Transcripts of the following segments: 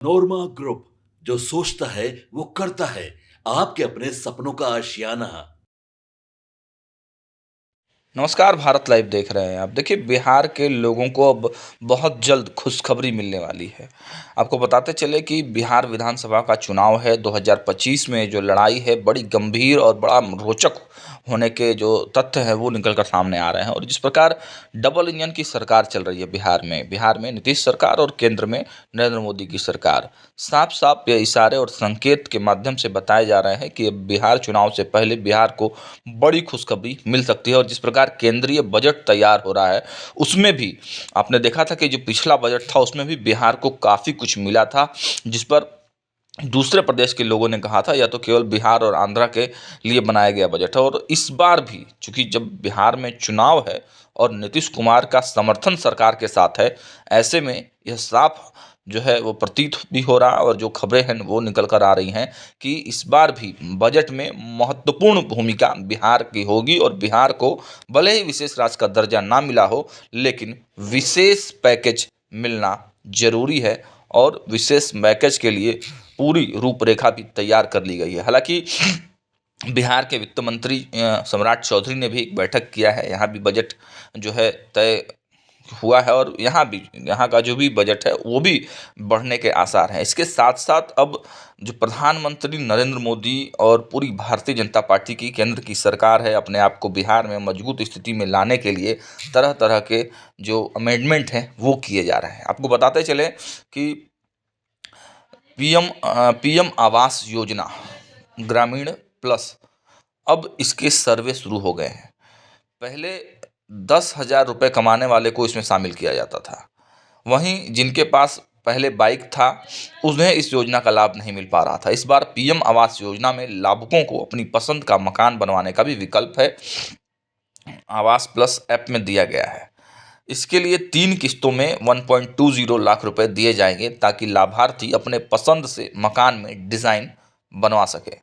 नोरमा group, जो सोचता है वो करता है। आपके अपने सपनों का आशियाना। नमस्कार, भारत लाइव देख रहे हैं आप। देखिए, बिहार के लोगों को अब बहुत जल्द खुशखबरी मिलने वाली है। आपको बताते चले कि बिहार विधानसभा का चुनाव है 2025 में। जो लड़ाई है बड़ी गंभीर और बड़ा रोचक होने के जो तथ्य हैं वो निकल कर सामने आ रहे हैं। और जिस प्रकार डबल इंजन की सरकार चल रही है बिहार में नीतीश सरकार और केंद्र में नरेंद्र मोदी की सरकार, साफ साफ ये इशारे और संकेत के माध्यम से बताए जा रहे हैं कि अब बिहार चुनाव से पहले बिहार को बड़ी खुशखबरी मिल सकती है। और जिस प्रकार केंद्रीय बजट तैयार हो रहा है उसमें भी आपने देखा था कि जो पिछला बजट था उसमें भी बिहार को काफ़ी कुछ मिला था, जिस पर दूसरे प्रदेश के लोगों ने कहा था या तो केवल बिहार और आंध्रा के लिए बनाया गया बजट है। और इस बार भी चूंकि जब बिहार में चुनाव है और नीतीश कुमार का समर्थन सरकार के साथ है, ऐसे में यह साफ जो है वो प्रतीत भी हो रहा है और जो खबरें हैं वो निकल कर आ रही हैं कि इस बार भी बजट में महत्वपूर्ण भूमिका बिहार की होगी। और बिहार को भले ही विशेष राज्य का दर्जा ना मिला हो, लेकिन विशेष पैकेज मिलना जरूरी है। और विशेष पैकेज के लिए पूरी रूपरेखा भी तैयार कर ली गई है। हालांकि बिहार के वित्त मंत्री सम्राट चौधरी ने भी एक बैठक किया है। यहाँ भी बजट जो है तय हुआ है और यहाँ का जो भी बजट है वो भी बढ़ने के आसार हैं। इसके साथ साथ अब जो प्रधानमंत्री नरेंद्र मोदी और पूरी भारतीय जनता पार्टी की केंद्र की सरकार है, अपने आप को बिहार में मजबूत स्थिति में लाने के लिए तरह तरह के जो अमेंडमेंट हैं वो किए जा रहे हैं। आपको बताते चले कि पीएम आवास योजना ग्रामीण प्लस, अब इसके सर्वे शुरू हो गए हैं। पहले 10,000 रुपये कमाने वाले को इसमें शामिल किया जाता था। वहीं जिनके पास पहले बाइक था उन्हें इस योजना का लाभ नहीं मिल पा रहा था। इस बार पीएम आवास योजना में लाभुकों को अपनी पसंद का मकान बनवाने का भी विकल्प है, आवास प्लस ऐप में दिया गया है। इसके लिए 3 किस्तों में 1.20 लाख रुपए दिए जाएंगे ताकि लाभार्थी अपने पसंद से मकान में डिज़ाइन बनवा सके।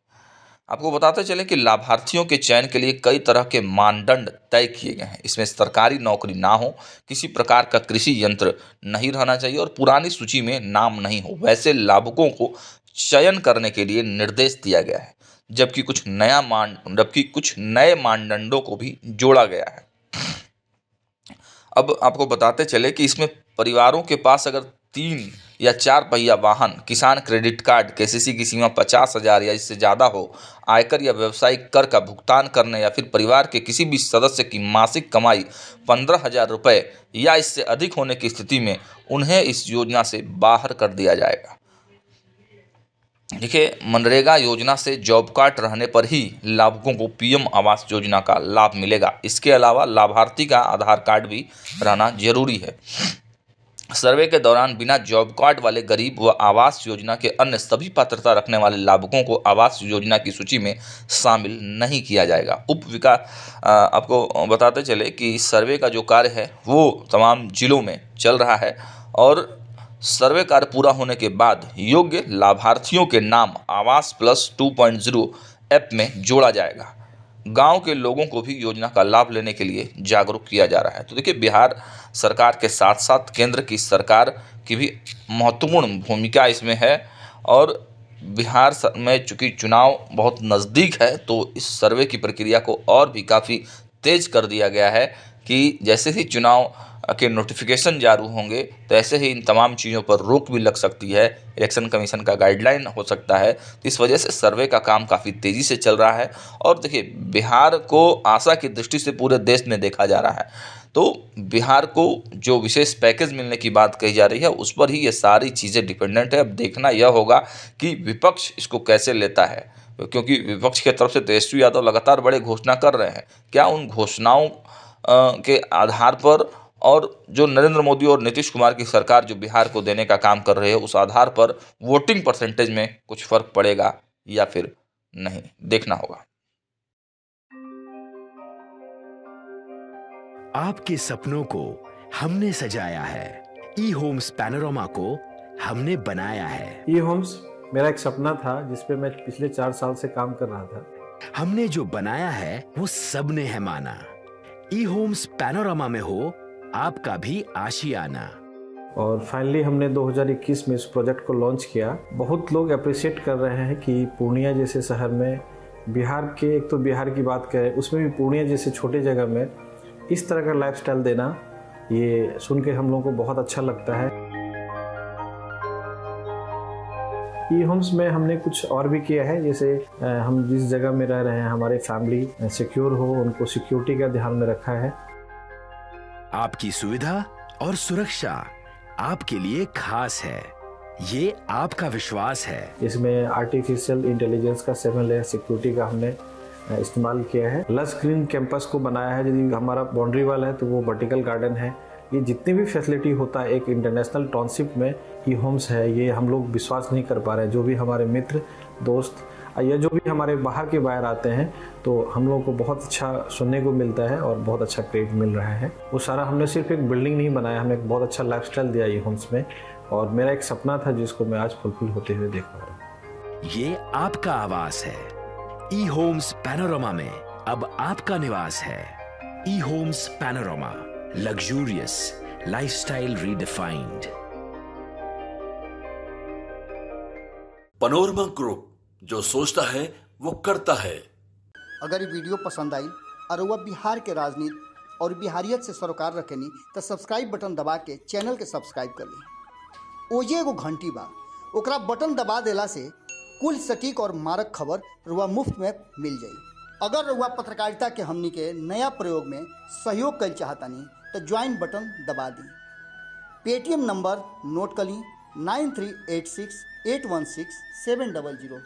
आपको बताते चलें कि लाभार्थियों के चयन के लिए कई तरह के मानदंड तय किए गए हैं। इसमें सरकारी नौकरी ना हो, किसी प्रकार का कृषि यंत्र नहीं रहना चाहिए और पुरानी सूची में नाम नहीं हो, वैसे लाभुकों को चयन करने के लिए निर्देश दिया गया है। जबकि कुछ नए मानदंडों को भी जोड़ा गया है। अब आपको बताते चले कि इसमें परिवारों के पास अगर 3 या 4 पहिया वाहन, किसान क्रेडिट कार्ड, केसीसी की सीमा 50,000 या इससे ज़्यादा हो, आयकर या व्यावसायिक कर का भुगतान करने या फिर परिवार के किसी भी सदस्य की मासिक कमाई 15,000 रुपये या इससे अधिक होने की स्थिति में उन्हें इस योजना से बाहर कर दिया जाएगा। देखिए, मनरेगा योजना से जॉब कार्ड रहने पर ही लाभुकों को पीएम आवास योजना का लाभ मिलेगा। इसके अलावा लाभार्थी का आधार कार्ड भी रहना जरूरी है। सर्वे के दौरान बिना जॉब कार्ड वाले गरीब व आवास योजना के अन्य सभी पात्रता रखने वाले लाभुकों को आवास योजना की सूची में शामिल नहीं किया जाएगा। आपको बताते चले कि इस सर्वे का जो कार्य है वो तमाम जिलों में चल रहा है और सर्वे कार्य पूरा होने के बाद योग्य लाभार्थियों के नाम आवास प्लस 2.0 ऐप में जोड़ा जाएगा। गांव के लोगों को भी योजना का लाभ लेने के लिए जागरूक किया जा रहा है। तो देखिए, बिहार सरकार के साथ साथ केंद्र की सरकार की भी महत्वपूर्ण भूमिका इसमें है। और में चूंकि चुनाव बहुत नज़दीक है तो इस सर्वे की प्रक्रिया को और भी काफ़ी तेज कर दिया गया है कि जैसे ही चुनाव के नोटिफिकेशन जारी होंगे तो ऐसे ही इन तमाम चीज़ों पर रोक भी लग सकती है। इलेक्शन कमीशन का गाइडलाइन हो सकता है। तो इस वजह से सर्वे का काम काफ़ी तेज़ी से चल रहा है। और देखिए, बिहार को आशा की दृष्टि से पूरे देश में देखा जा रहा है। तो बिहार को जो विशेष पैकेज मिलने की बात कही जा रही है उस पर ही ये सारी चीज़ें डिपेंडेंट है। अब देखना यह होगा कि विपक्ष इसको कैसे लेता है, क्योंकि विपक्ष की तरफ से तेजस्वी यादव लगातार बड़े घोषणा कर रहे हैं। क्या उन घोषणाओं के आधार पर और जो नरेंद्र मोदी और नीतीश कुमार की सरकार जो बिहार को देने का काम कर रही है उस आधार पर वोटिंग परसेंटेज में कुछ फर्क पड़ेगा या फिर नहीं, देखना होगा। आपके सपनों को हमने सजाया है, ई होम्स पैनोरमा को हमने बनाया है। ई होम्स मेरा एक सपना था जिस पे मैं पिछले 4 साल से काम कर रहा था। हमने जो बनाया है वो सबने है माना। ई होम्स पैनोरमा में हो आपका भी आशियाना। और फाइनली हमने 2021 में इस प्रोजेक्ट को लॉन्च किया। बहुत लोग अप्रिशिएट कर रहे हैं कि पूर्णिया जैसे शहर में, बिहार के, एक तो बिहार की बात करें उसमें भी पूर्णिया जैसे छोटे जगह में इस तरह का लाइफस्टाइल देना, ये सुन के हम लोगों को बहुत अच्छा लगता है। ई होम्स में हमने कुछ और भी किया है, जैसे हम जिस जगह में रह रहे हैं हमारे फैमिली सिक्योर हो, उनको सिक्योरिटी का ध्यान में रखा है। आपकी सुविधा और सुरक्षा आपके लिए खास है, ये आपका विश्वास है। इसमें आर्टिफिशियल इंटेलिजेंस का 7 लेयर सिक्योरिटी का हमने इस्तेमाल किया है। लस ग्रीन कैंपस को बनाया है। यदि हमारा बाउंड्री वाल है तो वो वर्टिकल गार्डन है। ये जितनी भी फैसिलिटी होता है एक इंटरनेशनल टाउनशिप में ई होम्स है, ये हम लोग विश्वास नहीं कर पा रहे हैं। जो भी हमारे मित्र दोस्त या जो भी हमारे बाहर के बाहर आते हैं तो हम लोगों को बहुत अच्छा सुनने को मिलता है और बहुत अच्छा क्रेडिट मिल रहा है। वो सारा हमने सिर्फ एक बिल्डिंग नहीं बनाया, हमने एक बहुत अच्छा लाइफस्टाइल दिया ई होम्स में, और मेरा एक सपना था जिसको मैं आज फुलफिल होते हुए देख पा रहा हूँ। ये आपका आवास है। ई होम्स पैनोरामा में अब आपका निवास है। E Homes Panorama, luxurious lifestyle redefined. Panorama group, जो सोचता है वो करता है। अगर ये वीडियो पसंद आई और वह बिहार के राजनीति और बिहारियत से सरोकार रखेनी तो सब्सक्राइब बटन दबा के चैनल के सब्सक्राइब कर ली। ओजे एगो घंटी बा, ओकरा बटन दबा देला से कुल सटीक और मारक खबर रुआ मुफ्त में मिल जाई। अगर रुआ पत्रकारिता के हमनी के नया प्रयोग में सहयोग कर चाहतानी तो ज्वाइन बटन दबा दी। पेटीएम नंबर नोट कर ली 9386 816 700।